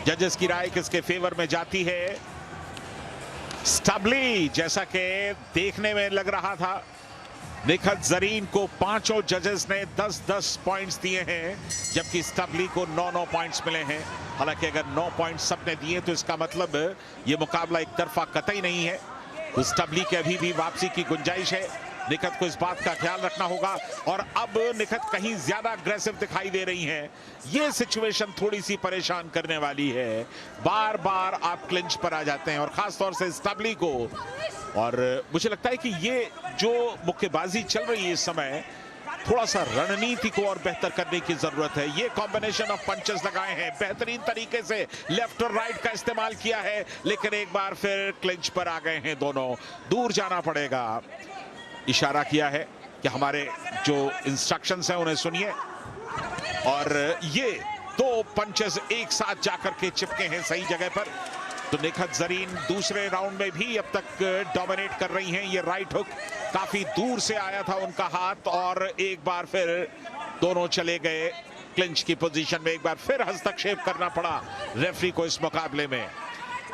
जजेस की राय किसके फेवर में जाती है? स्टबली, जैसा कि देखने में लग रहा था। निखत जरीन को पांचों जजेस ने 10-10 पॉइंट्स दिए हैं, जबकि स्टबली को 9-9 पॉइंट्स मिले हैं। हालांकि अगर 9 पॉइंट्स सबने दिए तो इसका मतलब ये मुकाबला एक तरफा कतई नहीं है। तो स्टबली के अभी भी वापसी की गुंजाइश है। निखत को इस बात का ख्याल रखना होगा। और अब निखत कहीं ज्यादा अग्रेसिव दिखाई दे रही हैं। ये सिचुएशन थोड़ी सी परेशान करने वाली है। बार बार आप क्लिंच पर आ जाते हैं और खासतौर से स्टबली को। और मुझे लगता है कि ये जो मुक्केबाजी चल रही है इस समय, थोड़ा सा रणनीति को और बेहतर करने की जरूरत है। ये कॉम्बिनेशन ऑफ पंचेस लगाए हैं, बेहतरीन तरीके से लेफ्ट और राइट का इस्तेमाल किया है, लेकिन एक बार फिर क्लिंच पर आ गए हैं दोनों। दूर जाना पड़ेगा। इशारा किया है कि हमारे जो इंस्ट्रक्शंस हैं उन्हें सुनिए। और ये 2 पंचेस एक साथ जाकर के चिपके हैं सही जगह पर। तो निखत जरीन दूसरे राउंड में भी अब तक डोमिनेट कर रही हैं। ये राइट हुक काफी दूर से आया था उनका हाथ, और एक बार फिर दोनों चले गए क्लिंच की पोजीशन में। एक बार फिर हस्तक्षेप करना पड़ा रेफरी को इस मुकाबले में।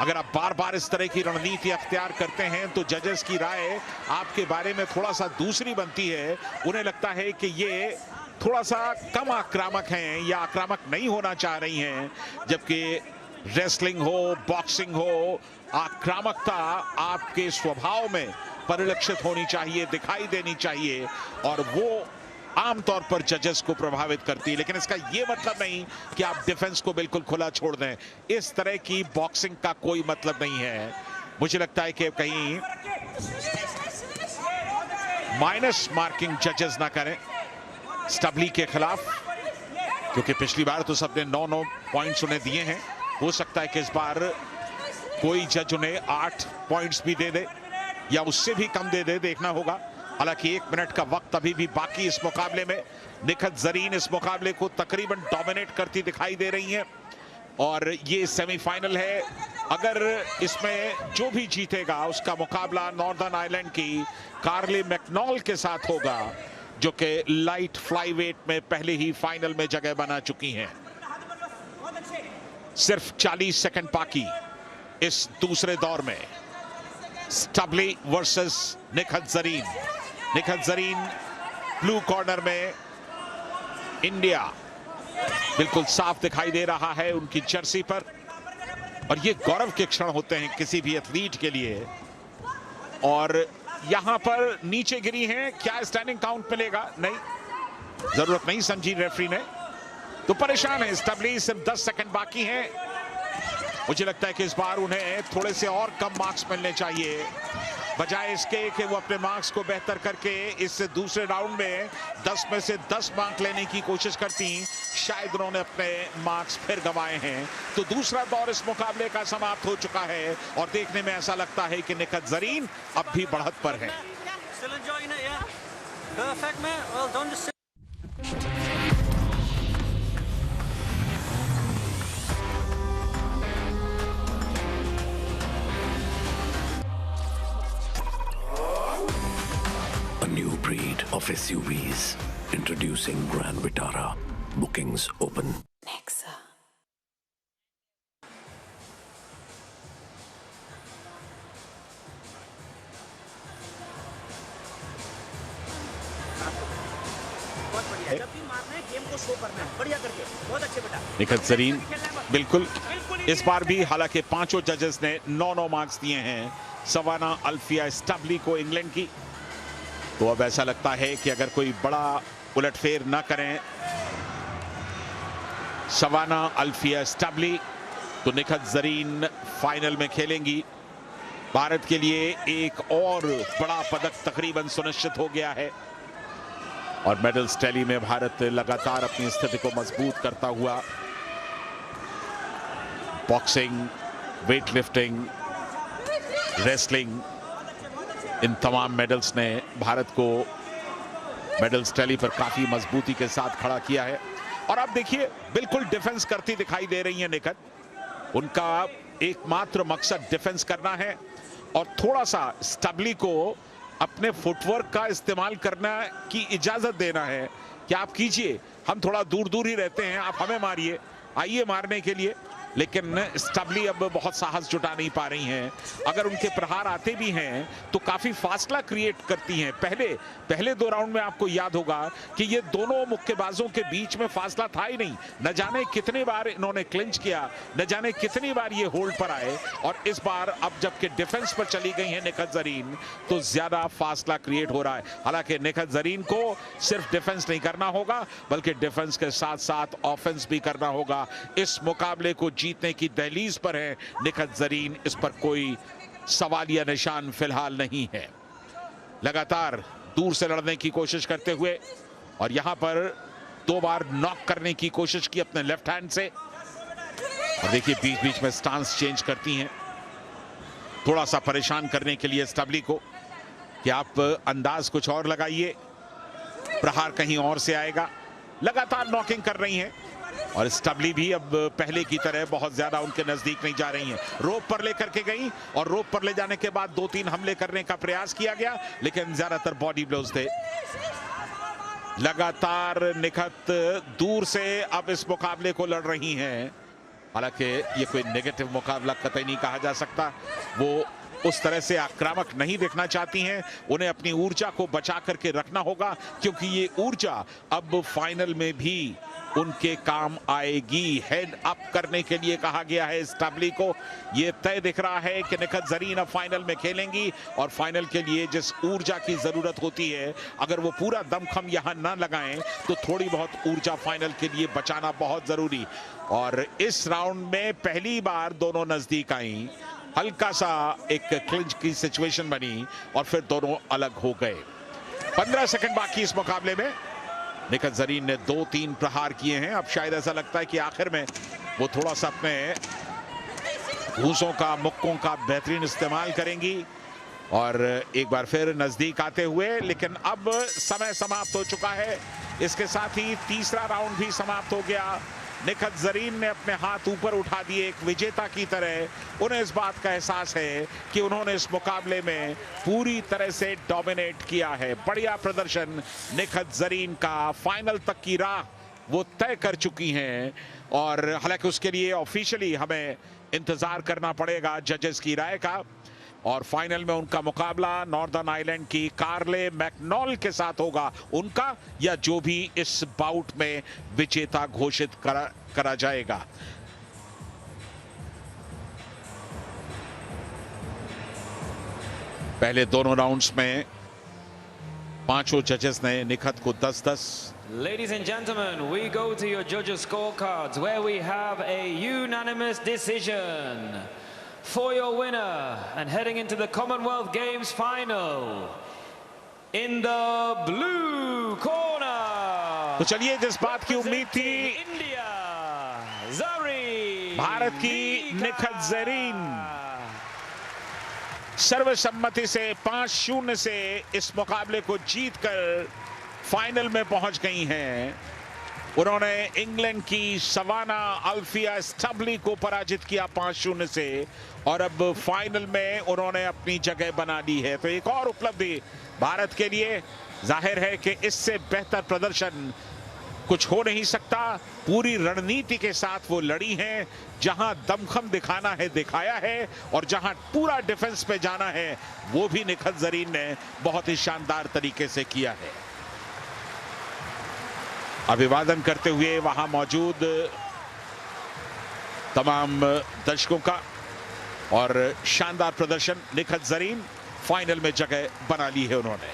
अगर आप बार बार इस तरह की रणनीति अख्तियार करते हैं तो जजेस की राय आपके बारे में थोड़ा सा दूसरी बनती है। उन्हें लगता है कि ये थोड़ा सा कम आक्रामक हैं या आक्रामक नहीं होना चाह रही हैं, जबकि रेसलिंग हो, बॉक्सिंग हो, आक्रामकता आपके स्वभाव में परिलक्षित होनी चाहिए, दिखाई देनी चाहिए, और वो आमतौर पर जजेस को प्रभावित करती है। लेकिन इसका यह मतलब नहीं कि आप डिफेंस को बिल्कुल खुला छोड़ दें। इस तरह की बॉक्सिंग का कोई मतलब नहीं है। मुझे लगता है कि कहीं माइनस मार्किंग जजेस ना करें स्टबली के खिलाफ, क्योंकि पिछली बार तो सबने 9-9 पॉइंट्स उन्हें दिए हैं। हो सकता है कि इस बार कोई जज उन्हें 8 पॉइंट्स भी दे दे या उससे भी कम दे दे, देखना होगा। हालांकि 1 मिनट का वक्त अभी भी बाकी इस मुकाबले में। निखत जरीन इस मुकाबले को तकरीबन डोमिनेट करती दिखाई दे रही हैं, और ये सेमीफाइनल है। अगर इसमें जो भी जीतेगा उसका मुकाबला नॉर्दर्न आयरलैंड की कार्ली मैकनॉल के साथ होगा, जो कि लाइट फ्लाईवेट में पहले ही फाइनल में जगह बना चुकी हैं। सिर्फ 40 सेकंड बाकी इस दूसरे दौर में। Stubbly versus Nikhat Zareen. Nikhat Zareen blue corner में, इंडिया बिल्कुल साफ दिखाई दे रहा है उनकी जर्सी पर। और ये गौरव के क्षण होते हैं किसी भी एथलीट के लिए। और यहां पर नीचे गिरी हैं, क्या स्टैंडिंग काउंट मिलेगा? नहीं, जरूरत नहीं समझी रेफरी ने, तो परेशान है स्टबली। सिर्फ 10 सेकंड बाकी हैं। मुझे लगता है कि इस बार उन्हें थोड़े से और कम मार्क्स मिलने चाहिए, बजाय इसके कि वो अपने मार्क्स को बेहतर करके इस दूसरे राउंड में 10 में से 10 मार्क लेने की कोशिश करती। शायद उन्होंने अपने मार्क्स फिर गंवाए हैं। तो दूसरा दौर इस मुकाबले का समाप्त हो चुका है, और देखने में ऐसा लगता है कि निखत जरीन अब भी बढ़त पर है। New breed of SUVs introducing Grand Vitara. Bookings open. Nexa. Nikhat Zareen बिल्कुल इस बार भी, हालांकि पांचों जजेस ने 9-9 मार्क्स दिए हैं सवाना अल्फिया स्टबली को इंग्लैंड की। तो अब ऐसा लगता है कि अगर कोई बड़ा उलटफेर ना करें सवाना अल्फिया स्टबली, तो निखत जरीन फाइनल में खेलेंगी। भारत के लिए एक और बड़ा पदक तकरीबन सुनिश्चित हो गया है, और मेडल्स टैली में भारत लगातार अपनी स्थिति को मजबूत करता हुआ बॉक्सिंग, वेट लिफ्टिंग, रेसलिंग, इन तमाम मेडल्स ने भारत को मेडल्स टैली पर काफी मजबूती के साथ खड़ा किया है। और अब देखिए बिल्कुल डिफेंस करती दिखाई दे रही है निखत। उनका एकमात्र मकसद डिफेंस करना है, और थोड़ा सा स्टबली को अपने फुटवर्क का इस्तेमाल करना की इजाजत देना है कि आप कीजिए, हम थोड़ा दूर दूर ही रहते हैं, आप हमें मारिए, आइए मारने के लिए। लेकिन स्टबली अब बहुत साहस जुटा नहीं पा रही हैं। अगर उनके प्रहार आते भी हैं तो काफी फासला क्रिएट करती हैं। पहले 2 राउंड में आपको याद होगा कि ये दोनों मुक्केबाजों के बीच में फासला था ही नहीं। न जाने कितने बार इन्होंने क्लिंच किया, न जाने कितनी बार ये होल्ड पर आए, और इस बार अब जबकि डिफेंस पर चली गई है निखत जरीन तो ज्यादा फासला क्रिएट हो रहा है। हालांकि निखत जरीन को सिर्फ डिफेंस नहीं करना होगा बल्कि डिफेंस के साथ साथ ऑफेंस भी करना होगा। इस मुकाबले को जीतने की दहलीज पर है निखत जरीन, इस पर कोई सवालिया निशान फिलहाल नहीं है। लगातार दूर से लड़ने की कोशिश करते हुए और यहां पर 2 बार नॉक करने की कोशिश की अपने लेफ्ट हैंड से, और देखिए बीच बीच में स्टांस चेंज करती हैं थोड़ा सा परेशान करने के लिए स्टबली को कि आप अंदाज कुछ और लगाइए, प्रहार कहीं और से आएगा। लगातार नॉकिंग कर रही हैं और स्टबली भी अब पहले की तरह बहुत ज्यादा उनके नजदीक नहीं जा रही हैं। रोप पर लेकर के गई और रोप पर ले जाने के बाद 2-3 हमले करने का प्रयास किया गया लेकिन ज्यादातर बॉडी ब्लोज थे। लगातार निखत दूर से अब इस मुकाबले को लड़ रही हैं। हालांकि ये कोई नेगेटिव मुकाबला कतई नहीं कहा जा सकता। वो उस तरह से आक्रामक नहीं दिखना चाहती हैं। उन्हें अपनी ऊर्जा को बचा करके रखना होगा क्योंकि ये ऊर्जा अब फाइनल में भी उनके काम आएगी। हेड अप करने के लिए कहा गया है स्टबली को। ये तय दिख रहा है कि निखत जरीन अब फाइनल में खेलेंगी और फाइनल के लिए जिस ऊर्जा की जरूरत होती है अगर वो पूरा दमखम यहां ना लगाएं तो थोड़ी बहुत ऊर्जा फाइनल के लिए बचाना बहुत जरूरी। और इस राउंड में पहली बार दोनों नजदीक आई, हल्का सा एक क्लिंच की सिचुएशन बनी और फिर दोनों अलग हो गए। 15 सेकंड बाकी इस मुकाबले में। निखत जरीन ने 2-3 प्रहार किए हैं। अब शायद ऐसा लगता है कि आखिर में वो थोड़ा सा अपने घूंसों का, मुक्कों का बेहतरीन इस्तेमाल करेंगी और एक बार फिर नजदीक आते हुए, लेकिन अब समय समाप्त हो चुका है। इसके साथ ही तीसरा राउंड भी समाप्त हो गया। निखत जरीन ने अपने हाथ ऊपर उठा दिए एक विजेता की तरह। उन्हें इस बात का एहसास है कि उन्होंने इस मुकाबले में पूरी तरह से डोमिनेट किया है। बढ़िया प्रदर्शन निखत जरीन का। फाइनल तक की राह वो तय कर चुकी हैं और हालांकि उसके लिए ऑफिशियली हमें इंतजार करना पड़ेगा जजेस की राय का। और फाइनल में उनका मुकाबला नॉर्दर्न आयरलैंड की कार्ले मैकनॉल के साथ होगा, उनका या जो भी इस बाउट में विजेता घोषित करा जाएगा। पहले दोनों राउंड्स में पांचों जजेस ने निखत को 10-10। Ladies and gentlemen, we go to your judges' scorecards where we have a unanimous decision. For your winner and heading into the Commonwealth Games final in the blue corner. तो चलिए, जिस बात की उम्मीद थी, इंडिया जरीन, भारत की निखत जरीन सर्वसम्मति से 5-0 से इस मुकाबले को जीतकर फाइनल में पहुंच गई हैं। उन्होंने इंग्लैंड की सवाना अल्फिया स्टबली को पराजित किया 5-0 से और अब फाइनल में उन्होंने अपनी जगह बना ली है। तो एक और उपलब्धि भारत के लिए। जाहिर है कि इससे बेहतर प्रदर्शन कुछ हो नहीं सकता। पूरी रणनीति के साथ वो लड़ी हैं। जहां दमखम दिखाना है दिखाया है और जहां पूरा डिफेंस पे जाना है वो भी निखत जरीन ने बहुत ही शानदार तरीके से किया है। अभिवादन करते हुए वहां मौजूद तमाम दर्शकों का, और शानदार प्रदर्शन। निखत जरीन फाइनल में जगह बना ली है उन्होंने।